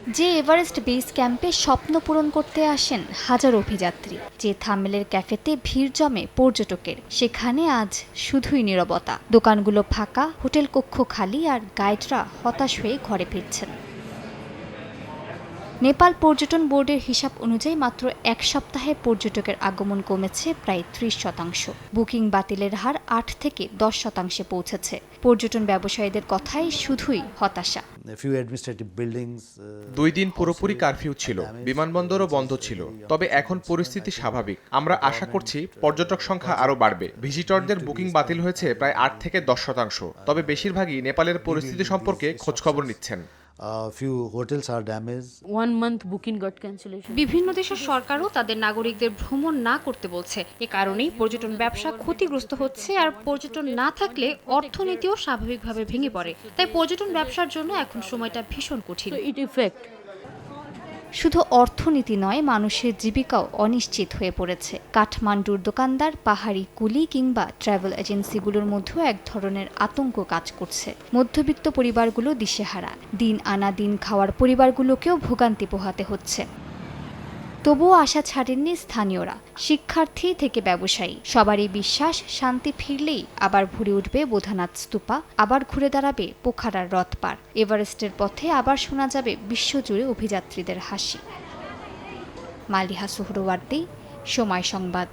যে Everest base ক্যাম্পে স্বপ্ন পূরণ করতে আসেন হাজার অভিযাত্রী, যে থামেলের ক্যাফেতে ভিড় জমে পর্যটকের, সেখানে আজ শুধুই নীরবতা। দোকানগুলো ফাঁকা, হোটেল কক্ষ খালি, আর গাইডরা হতাশ হয়ে ঘরে ফিরছেন। নেপাল পর্যটন বোর্ডের হিসাব অনুযায়ী মাত্র এক সপ্তাহে পর্যটকের আগমন কমেছে প্রায় 30%। বুকিং বাতিলের হার 8 থেকে 10% পৌঁছেছে। পর্যটন ব্যবসায়ীদের কথাই শুধুই হতাশা। 2 দিন পুরোপুরি কারফিউ ছিল, বিমানবন্দরও বন্ধ ছিল। তবে এখন পরিস্থিতি স্বাভাবিক। আমরা আশা করছি পর্যটক সংখ্যা আরও বাড়বে। ভিজিটরদের বুকিং বাতিল হয়েছে প্রায় 8 থেকে 10%। তবে বেশিরভাগই নেপালের পরিস্থিতি সম্পর্কে খোঁজখবর নিচ্ছেন। বিভিন্ন দেশের সরকারও তাদের নাগরিকদের ভ্রমণ না করতে বলছে। এ কারণেই পর্যটন ব্যবসা ক্ষতিগ্রস্ত হচ্ছে, আর পর্যটন না থাকলে অর্থনীতিও স্বাভাবিকভাবে ভেঙে পড়ে। তাই পর্যটন ব্যবসার জন্য এখন সময়টা ভীষণ কঠিন। শুধু অর্থনীতি নয়, মানুষের জীবিকাও অনিশ্চিত হয়ে পড়েছে। কাঠমান্ডুর দোকানদার, পাহাড়ি কুলি কিংবা ট্রাভেল এজেন্সিগুলোর মধ্যেও এক ধরনের আতঙ্ক কাজ করছে। মধ্যবিত্ত পরিবারগুলো দিশেহারা, দিন আনা দিন খাওয়ার পরিবারগুলোকেও ভোগান্তি পোহাতে হচ্ছে। তবুও আশা ছাড়েননি স্থানীয়রা। শিক্ষার্থী থেকে ব্যবসায়ী, সবারই বিশ্বাস শান্তি ফিরলেই আবার ভরে উঠবে বোধানাথ স্তূপা, আবার ঘুরে দাঁড়াবে পোখারার হ্রদ পার। এভারেস্টের পথে আবার শোনা যাবে বিশ্বজুড়ে অভিযাত্রীদের হাসি। মালিহা সুহরওয়ার্দী, সময় সংবাদ।